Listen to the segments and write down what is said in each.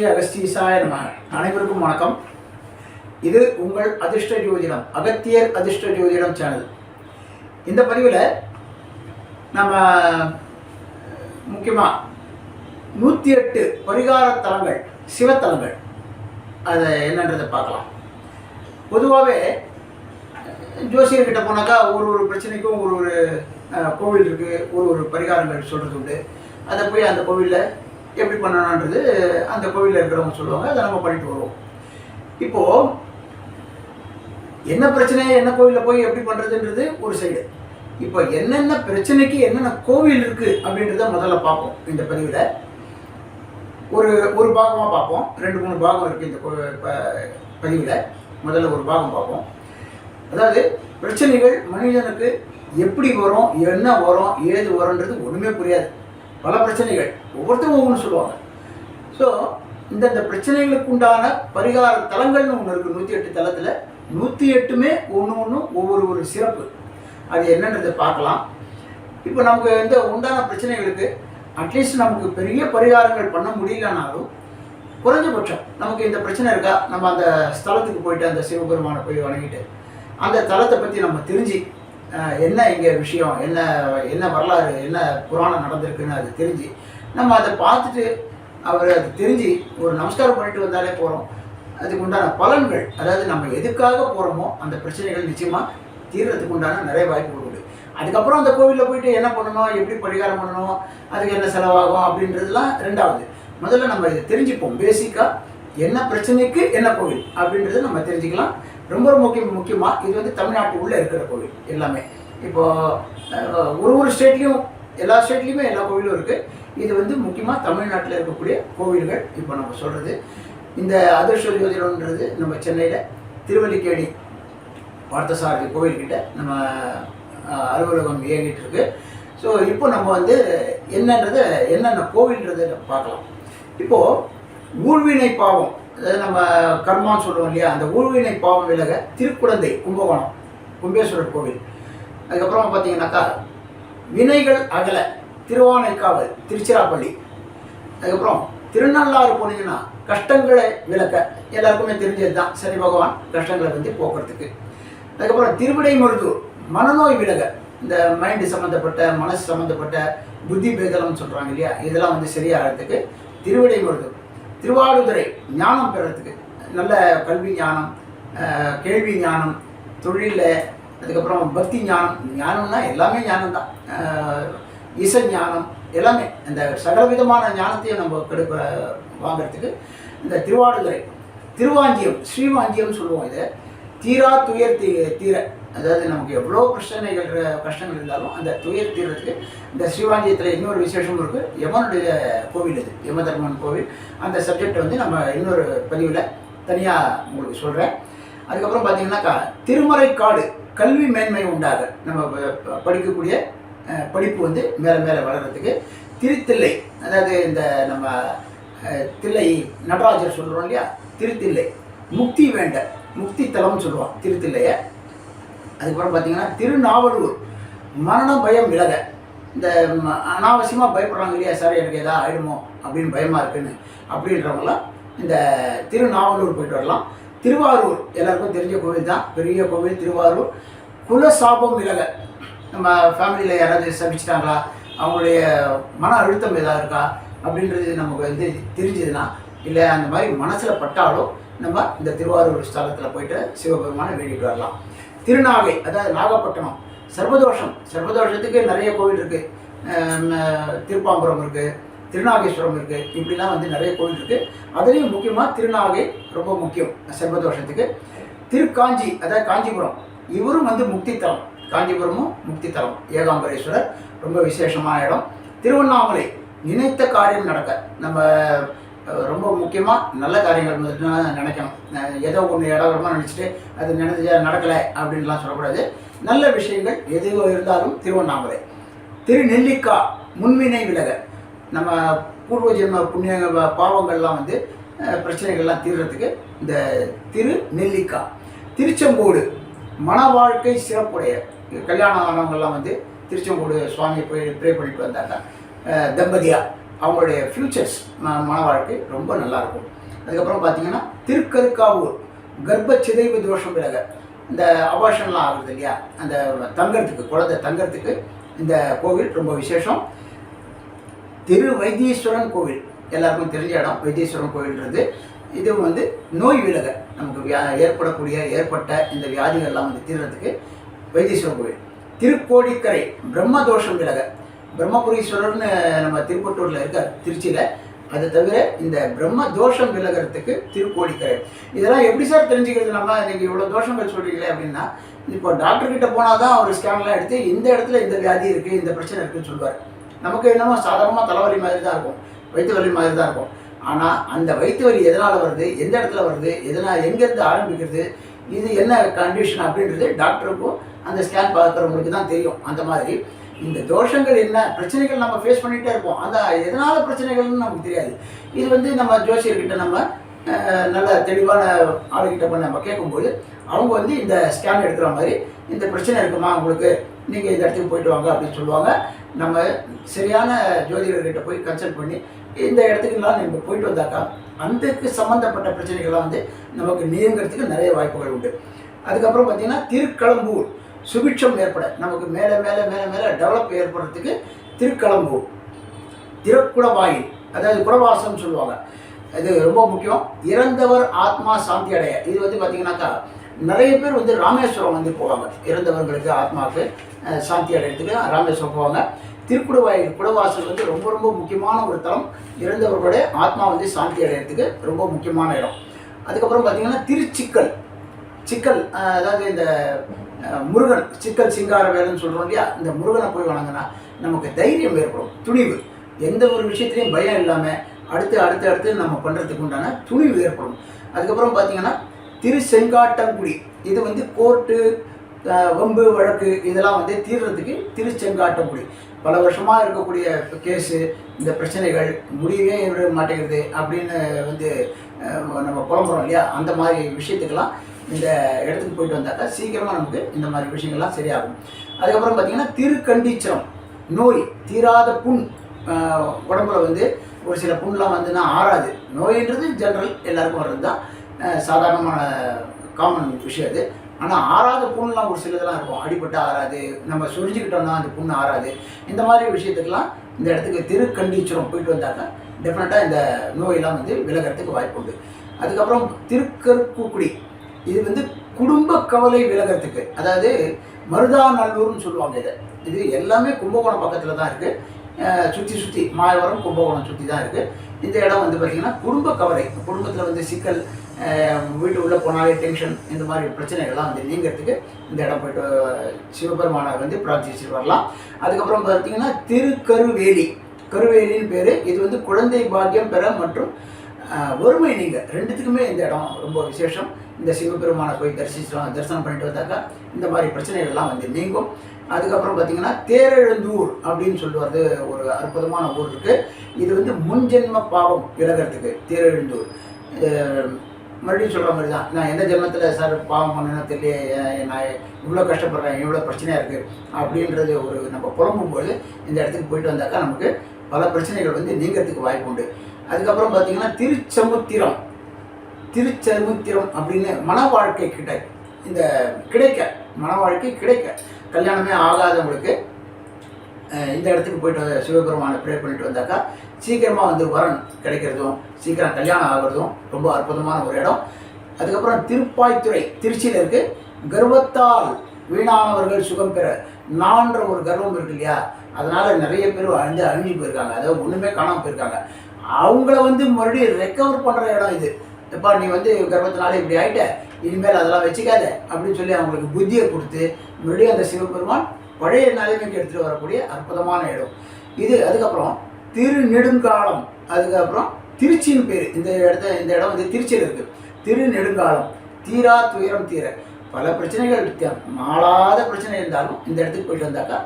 ஸ்ரீ அகஸ்தீசாய நம. அனைவருக்கும் வணக்கம். இது உங்கள் அதிர்ஷ்ட ஜோதிடம், அகத்தியர் அதிர்ஷ்ட ஜோதிடம் சேனல். இந்த பதிவில் நம்ம முக்கியமாக 108 பரிகார தலங்கள், சிவத்தலங்கள், அதை என்னன்றதை பார்க்கலாம். பொதுவாகவே ஜோசியர்கிட்ட போனாக்கா ஒரு பிரச்சனைக்கும் ஒரு கோவில் இருக்குது, ஒரு பரிகாரங்கள் சொல்கிறது உண்டு. அதை போய் அந்த கோவிலில் எப்படி பண்ணணுன்றது அந்த கோவிலில் இருக்கிறவங்க சொல்லுவாங்க, அதை நம்ம பண்ணிட்டு வருவோம். இப்போது என்ன பிரச்சனை, என்ன கோவிலில் போய் எப்படி பண்ணுறதுன்றது ஒரு சைடு. இப்போ என்னென்ன பிரச்சனைக்கு என்னென்ன கோவில் இருக்குது அப்படின்றத முதல்ல பார்ப்போம். இந்த பதிவில் ஒரு பாகமாக பார்ப்போம். 2-3 பாகம் இருக்குது இந்த பதிவில். முதல்ல ஒரு பாகம் பார்ப்போம். அதாவது பிரச்சனைகள் மனிதனுக்கு எப்படி வரும், என்ன வரும், ஏது வரும்ன்றது ஒன்றுமே புரியாது. பல பிரச்சனைகள், ஒவ்வொருத்தரும் ஒவ்வொன்று சொல்லுவாங்க. ஸோ இந்த பிரச்சனைகளுக்கு உண்டான பரிகார தலங்கள்னு ஒன்று இருக்குது. 108 தலத்தில் 108மே ஒன்று ஒவ்வொரு சிறப்பு. அது என்னன்றதை பார்க்கலாம். இப்போ நமக்கு உண்டான பிரச்சனைகளுக்கு அட்லீஸ்ட் நமக்கு பெரிய பரிகாரங்கள் பண்ண முடியலனாலும் குறைஞ்சபட்சம் நமக்கு இந்த பிரச்சனை இருக்கா, நம்ம அந்த ஸ்தலத்துக்கு போயிட்டு அந்த சிவபெருமானை போய் வணங்கிட்டு அந்த தலத்தை பற்றி நம்ம தெரிஞ்சு என்ன இங்கே விஷயம், என்ன வரலாறு, என்ன புராணம் நடந்திருக்குன்னு அது தெரிஞ்சு நம்ம அதை பார்த்துட்டு அது தெரிஞ்சு ஒரு நமஸ்காரம் பண்ணிட்டு வந்தாலே போகிறோம். அதுக்கு உண்டான பலன்கள், அதாவது நம்ம எதுக்காக போகிறோமோ அந்த பிரச்சனைகள் நிச்சயமாக தீர்றதுக்கு உண்டான நிறைய வாய்ப்புகள் உண்டு. அதுக்கப்புறம் அந்த கோவிலில் போயிட்டு என்ன பண்ணணும், எப்படி பரிகாரம் பண்ணணும், அதுக்கு என்ன செலவாகும் அப்படின்றதுலாம் ரெண்டாவது. முதல்ல நம்ம இதை தெரிஞ்சுப்போம். பேசிக்காக என்ன பிரச்சனைக்கு என்ன கோவில் அப்படின்றத நம்ம தெரிஞ்சுக்கலாம். ரொம்ப முக்கியமாக இது தமிழ்நாட்டு உள்ளே இருக்கிற கோவில் எல்லாமே. இப்போது ஒரு ஸ்டேட்லேயும், எல்லா ஸ்டேட்லேயுமே எல்லா கோவிலும் இருக்குது. இது முக்கியமாக தமிழ்நாட்டில் இருக்கக்கூடிய கோவில்கள் இப்போ நம்ம சொல்கிறது. இந்த அதிர்ஷ்ட ஜோதிடம்ன்றது நம்ம சென்னையில் திருவல்லிக்கேணி பார்த்தசாரதி கோவில்கிட்ட நம்ம அலுவலகம் இயங்கிட்டு இருக்கு. ஸோ இப்போ நம்ம என்னென்ன கோவில்ன்றதை பார்க்கலாம். இப்போது ஊழ்வினை பாவம், அதாவது நம்ம கர்மான்னு சொல்லுவோம் இல்லையா, அந்த ஊழ்வினை பாவம் விலக திருக்குழந்தை கும்பகோணம் கும்பேஸ்வரர் கோவில். அதுக்கப்புறம் பார்த்தீங்கன்னாக்கா வினைகள் அகல திருவானைக்காவல் திருச்சிராப்பள்ளி. அதுக்கப்புறம் திருநள்ளாறு போனீங்கன்னா கஷ்டங்களை விளக்க, எல்லாருக்குமே தெரிஞ்சது தான், சனி பகவான் கஷ்டங்களை போக்குறதுக்கு. அதுக்கப்புறம் திருவிடைமருதூர் மனநோய் விலக, இந்த மைண்டு சம்மந்தப்பட்ட, மனசு சம்மந்தப்பட்ட புத்தி பேதலம்னு சொல்கிறாங்க இல்லையா, இதெல்லாம் சரியாகிறதுக்கு திருவிடைமருதூர். திருவாடுதுறை ஞானம் பெறத்துக்கு, நல்ல கல்வி ஞானம், கேள்வி ஞானம், தொழிலில், அதுக்கப்புறம் பக்தி ஞானம். ஞானம்னா எல்லாமே ஞானம் தான், இசை ஞானம், எல்லாமே இந்த சகல விதமான ஞானத்தையும் நம்ம வாங்கிறதுக்கு இந்த திருவாடுதுறை. திருவாஞ்சியம், ஸ்ரீவாஞ்சியம் சொல்லுவோம். இதை தீரா துயர் தீர, அதாவது நமக்கு எவ்வளோ கஷ்டங்கள் இருந்தாலும் அந்த துயர் தீரத்துக்கு இந்த ஸ்ரீவாஞ்சியத்தில் இன்னொரு விசேஷமும் இருக்குது. யமனுடைய கோவில், இது யமதர்மன் கோவில். அந்த சப்ஜெக்டை நம்ம இன்னொரு பதிவில் தனியாக உங்களுக்கு சொல்கிறேன். அதுக்கப்புறம் பார்த்தீங்கன்னாக்கா திருமறைக்காடு கல்வி மேன்மை உண்டாக, நம்ம படிக்கக்கூடிய படிப்பு மேலே வளர்கிறதுக்கு. திருத்தில்லை, அதாவது இந்த நம்ம தில்லை நடராஜர் சொல்கிறோம் இல்லையா, திருத்தில்லை. முக்தி வேண்ட, முக்தி தலம்னு சொல்லுவோம் திருத்தில்லையை. அதுக்கப்புறம் பார்த்தீங்கன்னா திருநாவலூர் மரண பயம் விலக, இந்த அனாவசியமாக பயப்படுறாங்க இல்லையா, சார் எனக்கு எதாவது ஆகிடுமோ அப்படின்னு பயமாக இருக்குன்னு, அப்படின்றவங்களாம் இந்த திருநாவலூர் போயிட்டு வரலாம். திருவாரூர் எல்லாருக்கும் தெரிஞ்ச கோவில் தான், பெரிய கோவில் திருவாரூர். குலசாபம் விலக, நம்ம ஃபேமிலியில் யாராவது சபிச்சிட்டாங்களா, அவங்களுடைய மன அழுத்தம் எதாவது இருக்கா அப்படின்றது நமக்கு தெரிஞ்சதுன்னா, இல்லை அந்த மாதிரி மனசில் பட்டாலும் நம்ம இந்த திருவாரூர் ஸ்தலத்தில் போயிட்டு சிவபெருமானை வேண்டிட்டு வரலாம். திருநாகை, அதாவது நாகப்பட்டினம். சர்வதோஷத்துக்கு நிறைய கோவில் இருக்குது. திருப்பாம்புரம் இருக்குது, திருநாகேஸ்வரம் இருக்குது, இப்படிலாம் நிறைய கோவில் இருக்குது. அதுலேயும் முக்கியமாக திருநாகை ரொம்ப முக்கியம் சர்வதோஷத்துக்கு. திருக்காஞ்சி, அதாவது காஞ்சிபுரம், இவரும் முக்தி தலம். காஞ்சிபுரமும் முக்தி தலம். ஏகாம்பரேஸ்வரர் ரொம்ப விசேஷமான இடம். திருவண்ணாமலை, நினைத்த காரியம் நடக்க, நம்ம ரொம்ப முக்கியமாக நல்ல காரியங்கள் நினைக்கணும். ஏதோ ஒன்று இடவரமாக நினச்சிட்டு அது நடக்கலை அப்படின்லாம் சொல்லக்கூடாது. நல்ல விஷயங்கள் எதுவோ இருந்தாலும் திருவண்ணாமலை. திருநெல்லிக்கா முன்வினை விலக, நம்ம பூர்வ ஜென்ம புண்ணிய பாவங்கள்லாம் பிரச்சனைகள்லாம் தீர்றதுக்கு இந்த திருநெல்லிக்கா. திருச்செங்கோடு மன வாழ்க்கை சிறப்புடைய, கல்யாணம் ஆனவங்கள்லாம் திருச்செங்கோடு சுவாமியை போய் ப்ரே பண்ணிட்டு வந்தாங்க தம்பதியாக. அவங்களுடைய ஃப்யூச்சர்ஸ் மன வாழ்க்கை ரொம்ப நல்லாயிருக்கும். அதுக்கப்புறம் பார்த்திங்கன்னா திருக்கருக்காவூர் கர்ப்ப சிதைவு தோஷம் விலக, இந்த அபார்ஷன்லாம் ஆகுது இல்லையா, அந்த தங்கறதுக்கு குழந்தை தங்கறதுக்கு இந்த கோவில் ரொம்ப விசேஷம். திரு வைத்தீஸ்வரன் கோவில் எல்லாருக்கும் தெரிஞ்ச இடம். வைத்தீஸ்வரன் கோவில்ன்றது இது வந்து நோய் விலக, நமக்கு ஏற்பட்ட இந்த வியாதிகள்லாம் வந்து தீர்றதுக்கு வைத்தீஸ்வரன் கோவில். திருக்கோடிக்கரை பிரம்மதோஷம் விலக, பிரம்மபுரீஸ்வரர்னு நம்ம திருப்பட்டூரில் இருக்கார் திருச்சியில். அது தவிர இந்த பிரம்ம தோஷம் விலகிறதுக்கு திருக்கோடிக்கரை. இதெல்லாம் எப்படி சார் தெரிஞ்சுக்கிறது? நம்ம நீங்கள் இவ்வளோ தோஷங்கள் சொல்கிறீங்களே அப்படின்னா, இப்போ டாக்டர்கிட்ட போனால் தான் ஒரு ஸ்கேன்லாம் எடுத்து இந்த இடத்துல இந்த வியாதி இருக்குது, இந்த பிரச்சனை இருக்குதுன்னு சொல்லுவார். நமக்கு என்னமோ சாதாரணமாக தலைவலி மாதிரி தான் இருக்கும், வயிற்று வலி மாதிரி தான் இருக்கும். ஆனால் அந்த வயிற்று வலி எதனால் வருது, எந்த இடத்துல வருது, எங்கேருந்து ஆரம்பிக்கிறது, இது என்ன கண்டிஷன் அப்படின்றது டாக்டருக்கும் அந்த ஸ்கேன் பார்க்குறவங்களுக்கு தான் தெரியும். அந்த மாதிரி இந்த தோஷங்கள் என்ன பிரச்சனைகள் நம்ம ஃபேஸ் பண்ணிகிட்டே இருப்போம். அந்த எதனால் பிரச்சனைகள்னு நமக்கு தெரியாது. இது வந்து நம்ம ஜோசியர்கிட்ட நம்ம நல்ல தெளிவான ஆளுகிட்ட பண்ண நம்ம கேட்கும்போது அவங்க வந்து இந்த ஸ்கேன் எடுக்கிற மாதிரி இந்த பிரச்சனை இருக்குமா உங்களுக்கு, நீங்கள் இந்த இடத்துக்கு போயிட்டு வாங்க அப்படின்னு சொல்லுவாங்க. நம்ம சரியான ஜோதிடர்கிட்ட போய் கன்சல்ட் பண்ணி இந்த இடத்துக்குலாம் நம்ம போயிட்டு வந்தாக்கா அதுக்கு சம்மந்தப்பட்ட பிரச்சனைகள்லாம் வந்து நமக்கு நீங்கிறதுக்கு நிறைய வாய்ப்புகள் உண்டு. அதுக்கப்புறம் பார்த்திங்கன்னா திருக்களம்பூர் சுபிட்சம் ஏற்பட, நமக்கு மேலே மேலே மேலே மேலே டெவலப் ஏற்படுறதுக்கு திருக்களம்பூர். திருக்குடவாயில், அதாவது குடவாசம்னு சொல்லுவாங்க, இது ரொம்ப முக்கியம். இறந்தவர் ஆத்மா சாந்தி அடைய, இது வந்து பார்த்திங்கனாக்கா நிறைய பேர் வந்து ராமேஸ்வரம் வந்து போவாங்க. இறந்தவர்களுக்கு ஆத்மாவுக்கு சாந்தி அடையிறதுக்கு ராமேஸ்வரம் போவாங்க. திருக்குடவாயில் குடவாசல் வந்து ரொம்ப ரொம்ப முக்கியமான ஒரு தலம். இறந்தவர்களுடைய ஆத்மா வந்து சாந்தி அடையிறதுக்கு ரொம்ப முக்கியமான இடம். அதுக்கப்புறம் பார்த்திங்கன்னா திருச்சிக்கல், அதாவது இந்த முருகன் சிக்கல் சிங்கார வேலைன்னு சொல்கிறோம் இல்லையா, இந்த முருகனை போய் வணங்கினா நமக்கு தைரியம் ஏற்படும், துணிவு. எந்த ஒரு விஷயத்துலையும் பயம் இல்லாமல் அடுத்து நம்ம பண்ணுறதுக்கு உண்டான துணிவு ஏற்படும். அதுக்கப்புறம் பார்த்திங்கன்னா திருச்செங்காட்டங்குடி, இது வந்து கோர்ட்டு வம்பு வழக்கு இதெல்லாம் வந்து தீர்றதுக்கு திருச்செங்காட்டங்குடி. பல வருஷமாக இருக்கக்கூடிய கேஸு, இந்த பிரச்சனைகள் முடியவே விட மாட்டேங்குது அப்படின்னு வந்து நம்ம புலம்புறோம் இல்லையா, அந்த மாதிரி விஷயத்துக்கெல்லாம் இந்த இடத்துக்கு போயிட்டு வந்தாக்கா சீக்கிரமாக நமக்கு இந்த மாதிரி விஷயங்கள்லாம் சரியாகும். அதுக்கப்புறம் பார்த்திங்கன்னா திருக்கண்டீச்சரம், நோய் தீராத புண், உடம்புல வந்து ஒரு சில புண்ணெலாம் வந்துன்னா ஆறாது. நோயின்றது ஜென்ரல் எல்லாருக்கும் வர்றது தான், சாதாரணமான காமன் விஷயம் அது. ஆனால் ஆறாத புண்ணெலாம் ஒரு சிலதெல்லாம் இருக்கும், அடிபட்டு ஆறாது, நம்ம சுரிஞ்சுக்கிட்டோம்னா அந்த புண்ணு ஆறாது. இந்த மாதிரி விஷயத்துக்கெல்லாம் இந்த இடத்துக்கு திருக்கண்டீச்சரம் போயிட்டு வந்தாக்கா டெஃபினட்டாக இந்த நோயெல்லாம் வந்து விலகிறதுக்கு வாய்ப்பு உண்டு. அதுக்கப்புறம் திருக்கருக்குக்குடி, இது வந்து குடும்ப கவலை விலகிறதுக்கு, அதாவது மருதாநல்லூர்னு சொல்லுவாங்க. இது எல்லாமே கும்பகோணம் பக்கத்தில் தான் இருக்குது, சுற்றி மாயவரம் கும்பகோணம் சுற்றி தான் இருக்குது. இந்த இடம் வந்து பார்த்திங்கன்னா குடும்ப கவலை, குடும்பத்தில் வந்து சிக்கல், வீட்டு உள்ளே போனாலே டென்ஷன், இந்த மாதிரி பிரச்சனைகள்லாம் வந்து நீங்கிறதுக்கு இந்த இடம் போய்ட்டு சிவபெருமானை வந்து பிரார்த்திச்சுட்டு வரலாம். அதுக்கப்புறம் பார்த்திங்கன்னா கருவேலின்னு பேர். இது வந்து குழந்தை பாக்கியம் பெற மற்றும் வறுமை நீங்கள் ரெண்டுத்துக்குமே இந்த இடம் ரொம்ப விசேஷம். இந்த சிவபெருமானை போய் தரிசனம் பண்ணிட்டு வந்தாக்கா இந்த மாதிரி பிரச்சனைகள்லாம் வந்து நீங்கும். அதுக்கப்புறம் பார்த்திங்கன்னா தேரெழுந்தூர் அப்படின்னு சொல்லுவது ஒரு அற்புதமான ஊர் இருக்குது. இது வந்து முன்ஜென்ம பாவம் விலகிறதுக்கு தேரெழுந்தூர். மறுபடியும் சொல்கிற மாதிரி தான், நான் எந்த ஜென்மத்தில் சார் பாவம் பண்ணேன்னு தெரியல, நான் இவ்வளோ கஷ்டப்படுறேன், இவ்வளோ பிரச்சனையாக இருக்குது அப்படின்றது ஒரு நம்ம புலம்பும்போது இந்த இடத்துக்கு போயிட்டு வந்தாக்கா நமக்கு பல பிரச்சனைகள் வந்து நீங்கிறதுக்கு வாய்ப்பு உண்டு. அதுக்கப்புறம் பார்த்திங்கன்னா திருச்சமுத்திரம் அப்படின்னு மன வாழ்க்கை கிடைக்க கல்யாணமே ஆகாதவங்களுக்கு இந்த இடத்துக்கு போய்ட்டு சிவபெருமானை ப்ரே பண்ணிட்டு வந்தாக்கா சீக்கிரமாக வந்து வரன் கிடைக்கிறதும் சீக்கிரம் கல்யாணம் ஆகிறதும் ரொம்ப அற்புதமான ஒரு இடம். அதுக்கப்புறம் திருப்பாய்த்துறை திருச்சியில் இருக்குது. கர்வத்தால் வீணானவர்கள் சுகம் பெற, நான்ற ஒரு கர்வம் இருக்கு இல்லையா, அதனால் நிறைய பேர் அழிஞ்சு போயிருக்காங்க, அதாவது ஒன்றுமே காணாமல் போயிருக்காங்க. அவங்கள வந்து மறுபடியும் ரெக்கவர் பண்ணுற இடம் இது. எப்பா நீ வந்து கர்ப்பத்தினால இப்படி ஆகிட்ட, இனிமேல் அதெல்லாம் வச்சுக்காத அப்படின்னு சொல்லி அவங்களுக்கு புத்தியை கொடுத்து மறுபடியும் அந்த சிவபெருமான் பழைய நிலைமைக்கு எடுத்துகிட்டு வரக்கூடிய அற்புதமான இடம் இது. அதுக்கப்புறம் திருநெடுங்காலம், அதுக்கப்புறம் திருச்சின்னு பேர். இந்த இடம் வந்து திருச்சியில் இருக்குது. திருநெடுங்காலம், தீரா துயரம் தீர, பல பிரச்சனைகள் மாளாத பிரச்சனை இருந்தாலும் இந்த இடத்துக்கு போயிட்டு வந்தாக்கா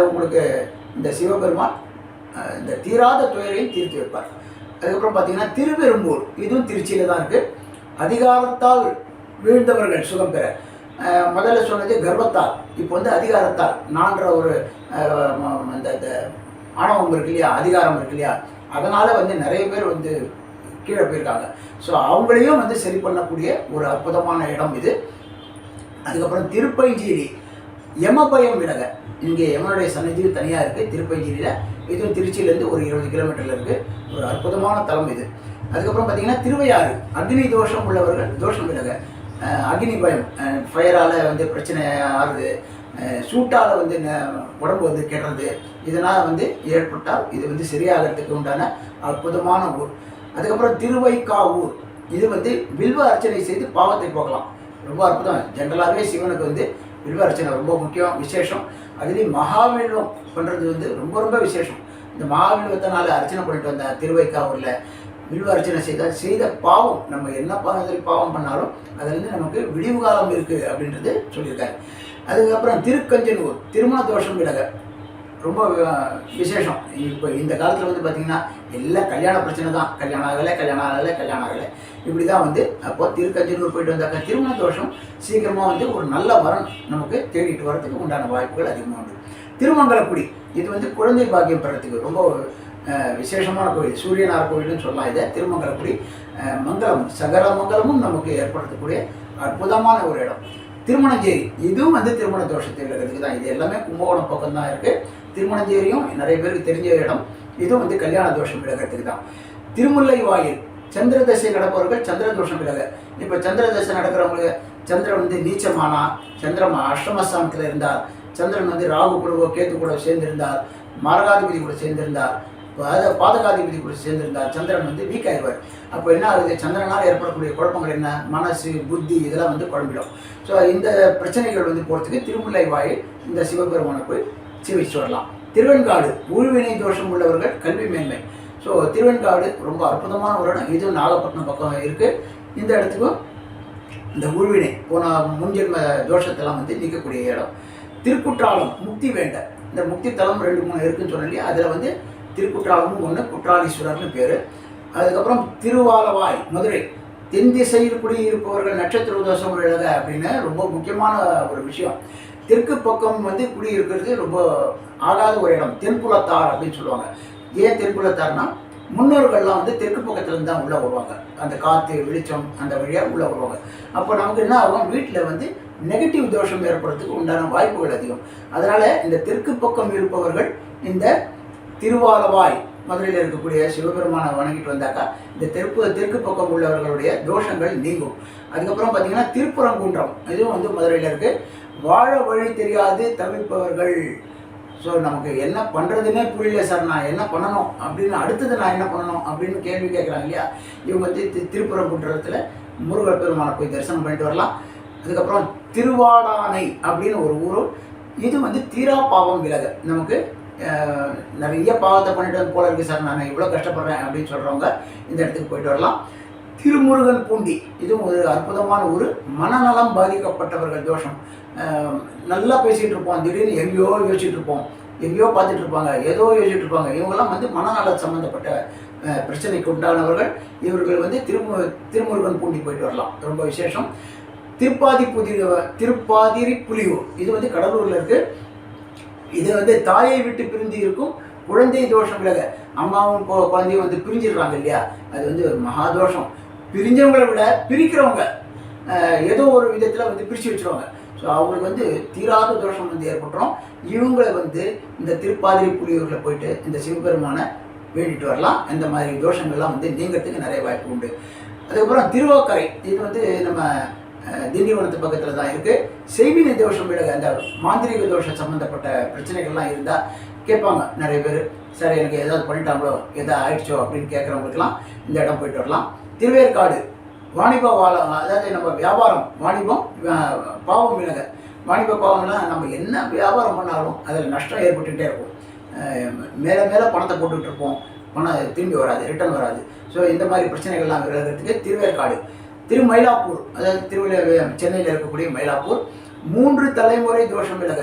உங்களுக்கு இந்த சிவபெருமான் இந்த தீராத துயரையும் தீர்த்து வைப்பார். அதுக்கப்புறம் பார்த்திங்கன்னா திருவெரும்பூர், இதுவும் திருச்சியில் தான் இருக்குது. அதிகாரத்தால் வீழ்ந்தவர்கள் சுகம் பெற, முதல்ல சொன்னது கர்வத்தால், இப்போ வந்து அதிகாரத்தால், நான்ற ஒரு அந்த ஆணவம் இருக்கு இல்லையா, அதிகாரம் இருக்கு இல்லையா, அதனால் வந்து நிறைய பேர் வந்து கீழே போயிருக்காங்க. ஸோ அவங்களையும் வந்து சரி பண்ணக்கூடிய ஒரு அற்புதமான இடம் இது. அதுக்கப்புறம் திருப்பைஞ்சீரி, யமபயம் விலக. இங்கே யமனுடைய சன்னிதியும் தனியாக இருக்குது திருப்பைஞ்சீரியில். இதுவும் திருச்சியிலேருந்து ஒரு 20 கிலோமீட்டரில் இருக்குது. ஒரு அற்புதமான தலம் இது. அதுக்கப்புறம் பார்த்திங்கன்னா திருவையாறு, அக்னி தோஷம் உள்ளவர்கள் தோஷம் விலக. அக்னி பயம், ஃபயரால் வந்து பிரச்சனை ஆறுது, சூட்டால் வந்து உடம்பு வந்து கெடுறது, இதனால் வந்து ஏற்பட்டால் இது வந்து சரியாகிறதுக்கு உண்டான அற்புதமான ஊர். அதுக்கப்புறம் திருவைக்காவூர், இது வந்து வில்வ அர்ச்சனை செய்து பாவத்தை போகலாம். ரொம்ப அற்புதம். ஜென்ரலாகவே சிவனுக்கு வந்து வில்வ அர்ச்சனை ரொம்ப முக்கியம், விசேஷம். அதுலேயும் மகாவில்வம் பண்ணுறது வந்து ரொம்ப ரொம்ப விசேஷம். இந்த மகாவில்வத்தினால அர்ச்சனை பண்ணிட்டு வந்த திருவைக்காவூரில் வில்வ அர்ச்சனை செய்த பாவம், நம்ம என்ன பாவம் பண்ணாலும் அதுலேருந்து நமக்கு விடிவு காலம் இருக்குது அப்படின்றது சொல்லியிருக்காரு. அதுக்கப்புறம் திருக்கஞ்சனூர், திருமண தோஷம் விலக. ரொம்ப விசேஷம். இப்போ இந்த காலத்தில் வந்து பார்த்திங்கன்னா எல்லாம் கல்யாண பிரச்சனை தான். கல்யாணம் ஆகலை இப்படி தான் வந்து. அப்போ திருக்கஞ்சனூர் போயிட்டு வந்தாக்க திருமண தோஷம் சீக்கிரமாக வந்து ஒரு நல்ல வரன் நமக்கு தேடிட்டு வரதுக்கு உண்டான வாய்ப்புகள் அதிகமாக உண்டு. திருமங்கலக்குடி, இது வந்து குழந்தை பாக்கியம் பெறத்துக்கு ரொம்ப விசேஷமான கோயில், சூரியனார் கோயில்னு சொல்லலாம். இதை திருமங்கலக்குடி மங்களம், சகல மங்களமும் நமக்கு ஏற்படுத்தக்கூடிய அற்புதமான ஒரு இடம். திருமணஞ்சேரி, இதுவும் வந்து திருமண தோஷத்தை விலகிறதுக்கு தான். இது எல்லாமே கும்பகோணம் பக்கம் தான் இருக்குது. திருமணஞ்சேரியும் நிறைய பேருக்கு தெரிஞ்ச இடம். இதுவும் வந்து கல்யாண தோஷம் விலகிறதுக்கு தான். திருமுல்லை வாயில், சந்திர தசை நடப்பவர்கள் சந்திர தோஷம் விலக. இப்போ சந்திர தசை நடக்கிறவங்களுக்கு சந்திரன் வந்து நீச்சமானா, சந்திரன் அஷ்டமஸ்தானத்தில் இருந்தார், சந்திரன் வந்து ராகு கூடவோ கேத்து கூட சேர்ந்திருந்தார், மாரகாதிபதி கூட சேர்ந்திருந்தார், பாதகாதிபதி கூட சேர்ந்திருந்தார், சந்திரன் வந்து வீக் ஆயிடுவார். அப்போ என்ன ஆகுது, சந்திரனால் ஏற்படக்கூடிய குழப்பங்கள் என்ன, மனசு புத்தி இதெல்லாம் வந்து குழம்பிடும். ஸோ இந்த பிரச்சனைகள் வந்து போகிறதுக்கு திருமுல்லை வாயில் இந்த சிவபெருமானை போய் சிவிச்சு வரலாம். திருவெண்காடு, ஊழ்வினை தோஷம் உள்ளவர்கள் கல்வி மேன்மை. ஸோ திருவெண்காடு ரொம்ப அற்புதமான ஒரு இடம். இதுவும் நாகப்பட்டினம் பக்கம் இருக்குது. இந்த இடத்துக்கும் இந்த ஊழ்வினை போன முன்ஜென்ம தோஷத்தெல்லாம் வந்து நீக்கக்கூடிய இடம். திருக்குற்றாலம், முக்தி வேண்ட. இந்த முக்தி தலம் 2-3 இருக்குன்னு சொன்னேன் இல்லையா, அதில் வந்து திருக்குற்றாலமும் ஒன்று, குற்றாலீஸ்வரர்னு பேர். அதுக்கப்புறம் திருவாலவாய், மதுரை, தென் திசையில் குடியிருப்பவர்கள் நட்சத்திர தோஷம் விலக அப்படின்னு ரொம்ப முக்கியமான ஒரு விஷயம். தெற்கு பக்கம் வந்து குடியிருக்கிறது ரொம்ப ஆகாத ஒரு இடம், தென்புலத்தார் அப்படின்னு சொல்லுவாங்க. ஏன் தென்புலத்தார்னா, முன்னோர்கள்லாம் வந்து தெற்கு பக்கத்துலேருந்து தான் உள்ளே வருவாங்க. அந்த காற்று வெளிச்சம் அந்த வழியாக உள்ளே வருவாங்க. அப்போ நமக்கு என்ன ஆகும், வீட்டில் வந்து நெகட்டிவ் தோஷம் ஏற்படுறதுக்கு உண்டான வாய்ப்புகள் அதிகம். அதனால் இந்த தெற்கு பக்கம் இருப்பவர்கள் இந்த திருவாலவாய் மதுரையில் இருக்கக்கூடிய சிவபெருமானை வணங்கிட்டு வந்தாக்கா இந்த தெற்கு பக்கம் உள்ளவர்களுடைய தோஷங்கள் நீங்கும். அதுக்கப்புறம் பார்த்திங்கன்னா திருப்பரங்குன்றம், இதுவும் வந்து மதுரையில் இருக்குது. வாழ வழி தெரியாது தவிர்ப்பவர்கள். ஸோ நமக்கு என்ன பண்ணுறதுன்னே புரியல சார், நான் என்ன பண்ணணும் அப்படின்னு, அடுத்தது நான் என்ன பண்ணணும் அப்படின்னு கேள்வி கேட்குறாங்க இல்லையா. இவங்க வந்து திருப்பரங்குன்றத்தில் முருகர் பெருமானை போய் தரிசனம் பண்ணிட்டு வரலாம். அதுக்கப்புறம் திருவாடானை அப்படின்னு ஒரு ஊர், இது வந்து தீரா பாவம் விலக. நமக்கு நிறைய பாவத்தை பண்ணிட்டு வந்து போல இருக்குது சார், நான் இவ்வளோ கஷ்டப்படுறேன் அப்படின்னு சொல்கிறவங்க இந்த இடத்துக்கு போயிட்டு வரலாம். திருமுருகன் பூண்டி, இதுவும் ஒரு அற்புதமான ஊர். மனநலம் பாதிக்கப்பட்டவர்கள் தோஷம், நல்லா பேசிகிட்டு இருப்போம், திடீர்னு எங்கேயோ யோசிச்சுட்டு இருப்போம், எங்கேயோ பார்த்துட்டு இருப்பாங்க, ஏதோ யோசிச்சுட்டு இருப்பாங்க. இவங்கெல்லாம் வந்து மனநல சம்மந்தப்பட்ட பிரச்சனைக்கு உண்டானவர்கள். இவர்கள் வந்து திருமுருகன் பூண்டி போயிட்டு வரலாம், ரொம்ப விசேஷம். திருப்பாதிரி புலியூர், இது வந்து கடலூரில் இருக்குது. இது வந்து தாயை விட்டு பிரிஞ்சு இருக்கும் குழந்தை தோஷம் விலக. அம்மாவும் குழந்தையும் வந்து பிரிஞ்சிடுறாங்க இல்லையா, அது வந்து ஒரு மகாதோஷம். பிரிஞ்சவங்களை விட பிரிக்கிறவங்க ஏதோ ஒரு விதத்தில் வந்து பிரித்து வச்சுருவாங்க. ஸோ அவங்களுக்கு வந்து தீராத தோஷம் வந்து ஏற்பட்டுரும். இவங்களை வந்து இந்த திருப்பாதிரி புலியூரில் போயிட்டு இந்த சிவபெருமானை வேண்டிட்டு வரலாம். இந்த மாதிரி தோஷங்கள்லாம் வந்து நீங்கிறதுக்கு நிறைய வாய்ப்பு உண்டு. அதுக்கப்புறம் திருவாக்கரை, இது வந்து நம்ம திண்டிவனத்து பக்கத்தில் தான் இருக்குது. செய்வினை தோஷம் விலக, அந்த மாந்திரிக தோஷம் சம்மந்தப்பட்ட பிரச்சனைகள்லாம் இருந்தால் கேட்பாங்க நிறைய பேர், சார் எனக்கு ஏதாவது பண்ணிட்டாங்களோ, எதாவது ஆயிடுச்சோ அப்படின்னு கேட்குறவங்களுக்கெல்லாம் இந்த இடம் போயிட்டு வரலாம். திருவேற்காடு, வாணிப அதாவது நம்ம வியாபாரம், வாணிபம் பாவம் விலக. வாணிப பாவம்லாம் நம்ம என்ன வியாபாரம் பண்ணாலும் அதில் நஷ்டம் ஏற்பட்டுக்கிட்டே இருக்கும். மேலே மேலே பணத்தை போட்டுக்கிட்டு இருப்போம், பணம் திரும்பி வராது, ரிட்டர்ன் வராது. ஸோ இந்த மாதிரி பிரச்சனைகள்லாம் விலகிறதுக்கு திருவேற்காடு. திருமயிலாப்பூர், அதாவது சென்னையில் இருக்கக்கூடிய மயிலாப்பூர், 3 தலைமுறை தோஷம் விலக.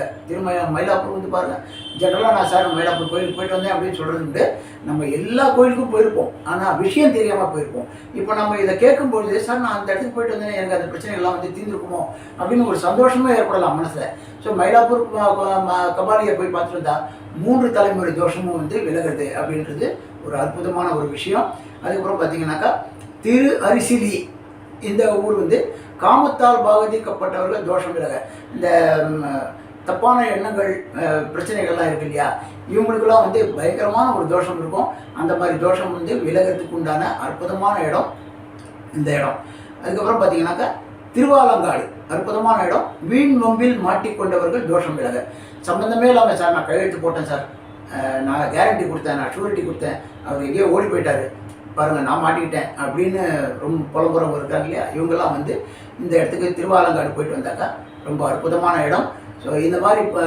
மயிலாப்பூர் வந்து பாருங்கள், ஜென்ரலாக நான் சார் மயிலாப்பூர் கோயிலுக்கு போயிட்டு வந்தேன் அப்படின்னு சொல்கிறது உண்டு. நம்ம எல்லா கோயிலுக்கும் போயிருப்போம், ஆனால் விஷயம் தெரியாமல் போயிருப்போம். இப்போ நம்ம இதை கேட்கும்பொழுது, சார் நான் அந்த இடத்துக்கு போயிட்டு வந்தேன், எனக்கு அந்த பிரச்சனைகள்லாம் வந்து தீர்ந்துருக்குமோ அப்படின்னு ஒரு சந்தோஷமே ஏற்படலாம் மனசில். ஸோ மயிலாப்பூர் கபாலியை போய் பார்த்துட்டு வந்தால் 3 தலைமுறை தோஷமும் வந்து விலகுது அப்படின்றது ஒரு அற்புதமான ஒரு விஷயம். அதுக்கப்புறம் பார்த்தீங்கன்னாக்கா திரு அரிசிலி இந்த ஊர் வந்து காமத்தால் பாதிக்கப்பட்டவர்கள் தோஷம் விலக. இந்த தப்பான எண்ணங்கள் பிரச்சனைகள்லாம் இருக்கு இல்லையா, இவங்களுக்கெல்லாம் வந்து பயங்கரமான ஒரு தோஷம் இருக்கும். அந்த மாதிரி தோஷம் வந்து விலகிறதுக்கு உண்டான அற்புதமான இடம் இந்த இடம். அதுக்கப்புறம் பார்த்தீங்கன்னாக்கா திருவாலங்காடு அற்புதமான இடம். வீண் நொம்பில் மாட்டிக்கொண்டவர்கள் தோஷம் விலக. சம்மந்தமே இல்லாமல் சார் நான் கையெழுத்து போட்டேன் சார், நான் கேரண்டி கொடுத்தேன், நான் ஷூரிட்டி கொடுத்தேன், அவர் எங்கேயோ ஓடி போயிட்டார் பாருங்கள், நான் மாட்டிக்கிட்டேன் அப்படின்னு ரொம்ப புலம்புறவங்க இருக்காங்க இல்லையா, இவங்கெல்லாம் வந்து இந்த இடத்துக்கு திருவாலங்காடு போயிட்டு வந்தாக்கா ரொம்ப அற்புதமான இடம். ஸோ இந்த மாதிரி இப்போ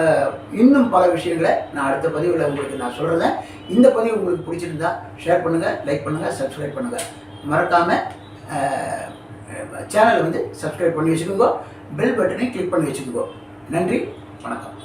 இன்னும் பல விஷயங்களை நான் அடுத்த பதிவில் உங்களுக்கு நான் சொல்கிறேன். இந்த பதிவு உங்களுக்கு பிடிச்சிருந்தா ஷேர் பண்ணுங்கள், லைக் பண்ணுங்கள், சப்ஸ்கிரைப் பண்ணுங்கள். மறக்காமல் சேனலை வந்து சப்ஸ்கிரைப் பண்ணி வச்சுக்கோங்க, பெல் பட்டனை கிளிக் பண்ணி வச்சுக்கோங்க. நன்றி, வணக்கம்.